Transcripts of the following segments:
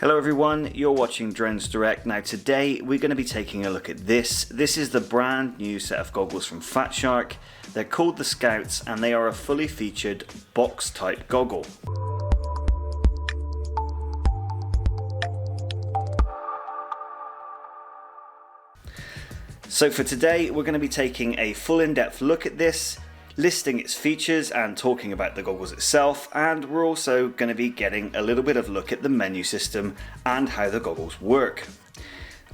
Hello everyone, you're watching Drones Direct. Now today we're going to be taking a look at this. This is the brand new set of goggles from Fatshark. They're called the Scouts and they are a fully featured box type goggle. So for today we're going to be taking a full in-depth look at this, listing its features and talking about the goggles itself, and we're also going to be getting a little bit of look at the menu system and how the goggles work.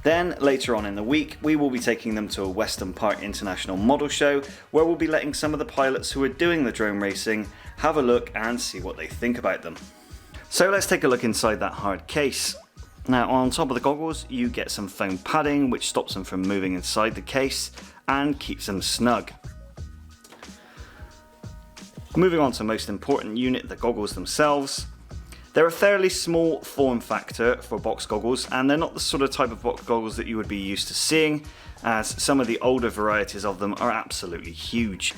Then later on in the week we will be taking them to a Western Park International Model Show where we'll be letting some of the pilots who are doing the drone racing have a look and see what they think about them. So let's take a look inside that hard case. Now on top of the goggles you get some foam padding which stops them from moving inside the case and keeps them snug. Moving on to the most important unit, the goggles themselves. They're a fairly small form factor for box goggles, and they're not the sort of type of box goggles that you would be used to seeing, as some of the older varieties of them are absolutely huge.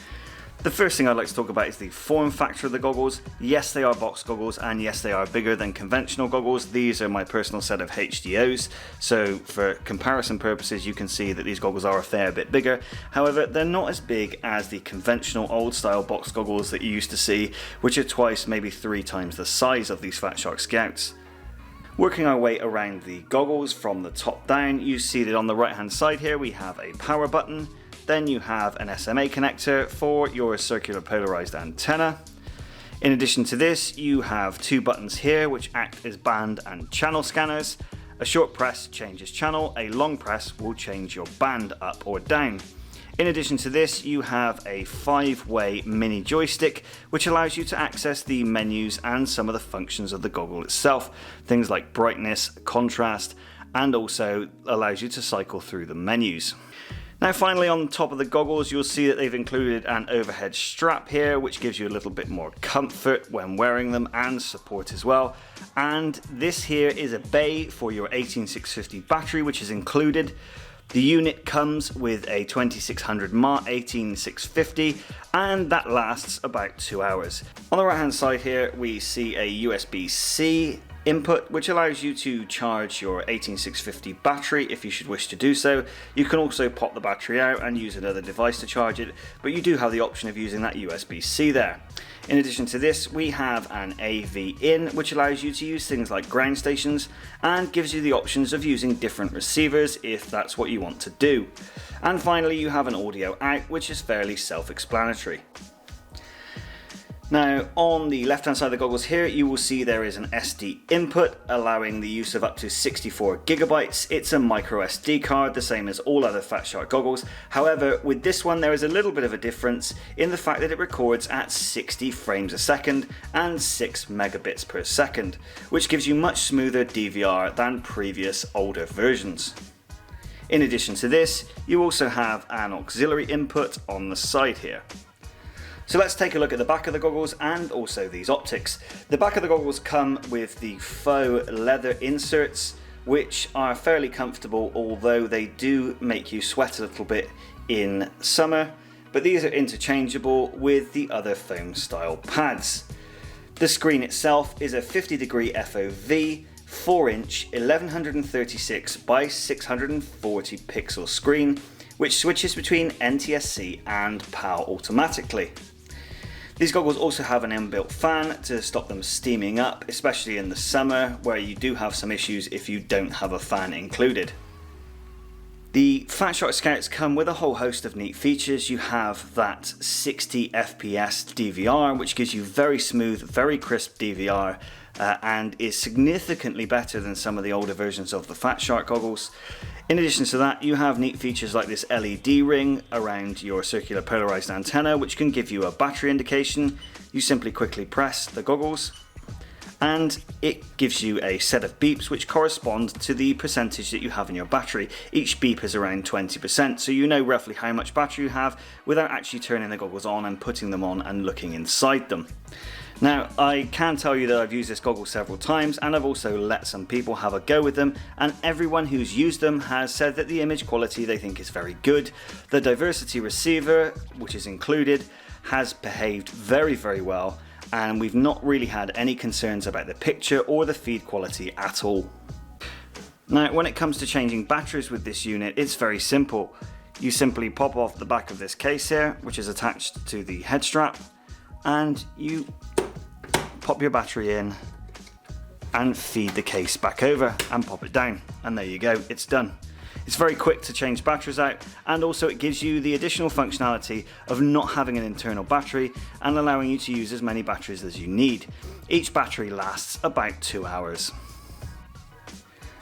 The first thing I'd like to talk about is the form factor of the goggles. Yes, they are box goggles, and yes, they are bigger than conventional goggles. These are my personal set of HDOs, so for comparison purposes you can see that these goggles are a fair bit bigger. However, they're not as big as the conventional old style box goggles that you used to see, which are twice, maybe 3 times the size of these Fatshark Scouts. Working our way around the goggles from the top down, you see that on the right hand side here we have a power button. Then you have an SMA connector for your circular polarized antenna. In addition to this, you have 2 buttons here which act as band and channel scanners. A short press changes channel, a long press will change your band up or down. In addition to this, you have a 5-way mini joystick which allows you to access the menus and some of the functions of the goggle itself. Things like brightness, contrast, and also allows you to cycle through the menus. Now finally, on top of the goggles you'll see that they've included an overhead strap here which gives you a little bit more comfort when wearing them and support as well. And this here is a bay for your 18650 battery which is included. The unit comes with a 2600 mAh 18650 and that lasts about 2 hours. On the right hand side here we see a USB-C input which allows you to charge your 18650 battery if you should wish to do so. You can also pop the battery out and use another device to charge it, but you do have the option of using that USB-C there. In addition to this we have an AV in which allows you to use things like ground stations and gives you the options of using different receivers if that's what you want to do. And finally you have an audio out which is fairly self-explanatory. Now on the left hand side of the goggles here you will see there is an SD input allowing the use of up to 64 gigabytes. It's a MicroSD card, the same as all other Fatshark goggles. However, with this one there is a little bit of a difference in the fact that it records at 60 frames a second and 6 megabits per second, which gives you much smoother DVR than previous older versions. In addition to this, you also have an auxiliary input on the side here. So let's take a look at the back of the goggles and also these optics. The back of the goggles come with the faux leather inserts which are fairly comfortable, although they do make you sweat a little bit in summer, but these are interchangeable with the other foam style pads. The screen itself is a 50° FOV 4-inch 1136 by 640 pixel screen which switches between NTSC and PAL automatically. These goggles also have an inbuilt fan to stop them steaming up, especially in the summer where you do have some issues if you don't have a fan included. The Fatshark Scouts come with a whole host of neat features. You have that 60 FPS DVR which gives you very smooth, very crisp DVR and is significantly better than some of the older versions of the Fatshark goggles. In addition to that, you have neat features like this LED ring around your circular polarized antenna which can give you a battery indication. You simply quickly press the goggles and it gives you a set of beeps which correspond to the percentage that you have in your battery. Each beep is around 20%, so you know roughly how much battery you have without actually turning the goggles on and putting them on and looking inside them. Now I can tell you that I've used this goggle several times and I've also let some people have a go with them, and everyone who's used them has said that the image quality they think is very good. The diversity receiver, which is included, has behaved very well, and we've not really had any concerns about the picture or the feed quality at all. Now, when it comes to changing batteries with this unit, it's very simple. You simply pop off the back of this case here, which is attached to the head strap, and you pop your battery in and feed the case back over and pop it down, and there you go, it's done. It's very quick to change batteries out, and also it gives you the additional functionality of not having an internal battery and allowing you to use as many batteries as you need. Each battery lasts about 2 hours.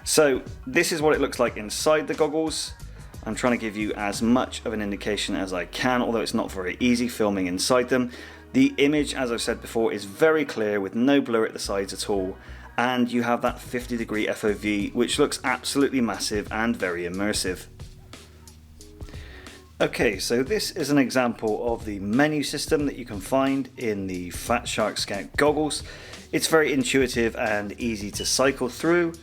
So this is what it looks like inside the goggles. I'm trying to give you as much of an indication as I can, although it's not very easy filming inside them. The image, as I've said before, is very clear with no blur at the sides at all, and you have that 50-degree FOV, which looks absolutely massive and very immersive. Okay, so this is an example of the menu system that you can find in the Fatshark Scout goggles. It's very intuitive and easy to cycle through.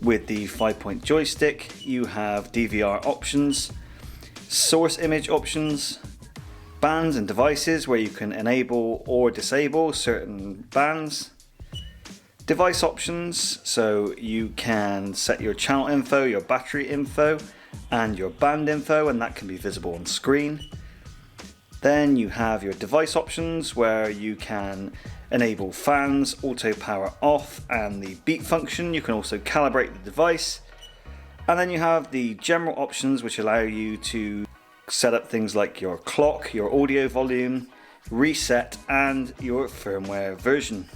With the 5-point joystick, you have DVR options, source image options, bands and devices where you can enable or disable certain bands, device options, so you can set your channel info, your battery info, and your band info, and that can be visible on screen. Then you have your device options where you can enable fans, auto power off, and the beep function. You can also calibrate the device. And then you have the general options, which allow you to set up things like your clock, your audio volume, reset, and your firmware version.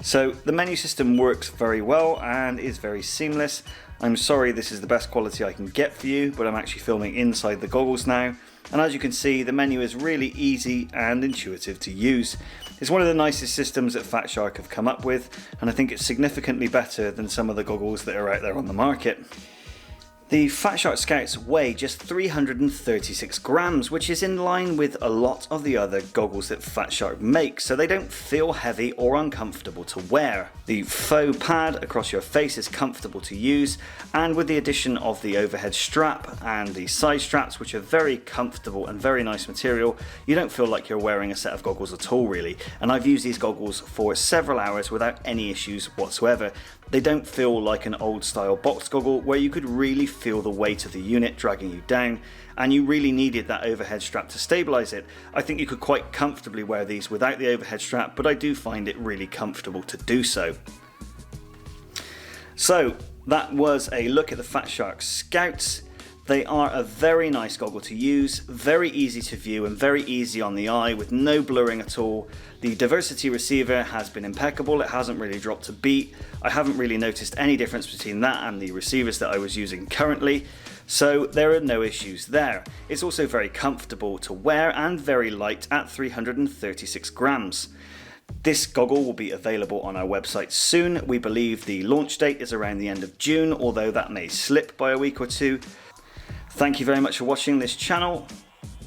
So the menu system works very well and is very seamless. I'm sorry this is the best quality I can get for you, but I'm actually filming inside the goggles now. And as you can see, the menu is really easy and intuitive to use. It's one of the nicest systems that Fatshark have come up with, and I think it's significantly better than some of the goggles that are out there on the market. The Fatshark Scouts weigh just 336 grams, which is in line with a lot of the other goggles that Fatshark makes, so they don't feel heavy or uncomfortable to wear. The faux pad across your face is comfortable to use, and with the addition of the overhead strap and the side straps, which are very comfortable and very nice material, you don't feel like you're wearing a set of goggles at all really. And I've used these goggles for several hours without any issues whatsoever. They don't feel like an old style box goggle where you could really feel the weight of the unit dragging you down, and you really needed that overhead strap to stabilize it. I think you could quite comfortably wear these without the overhead strap, but I do find it really comfortable to do so. So that was a look at the Fatshark Scouts. They are a very nice goggle to use, very easy to view and very easy on the eye with no blurring at all. The diversity receiver has been impeccable, it hasn't really dropped a beat. I haven't really noticed any difference between that and the receivers that I was using currently, so there are no issues there. It's also very comfortable to wear and very light at 336 grams. This goggle will be available on our website soon. We believe the launch date is around the end of June, although that may slip by a week or two. Thank you very much for watching this channel.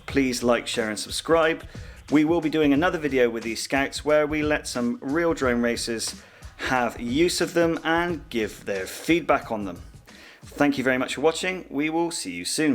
Please like, share and subscribe. We will be doing another video with these Scouts where we let some real drone racers have use of them and give their feedback on them. Thank you very much for watching. We will see you soon.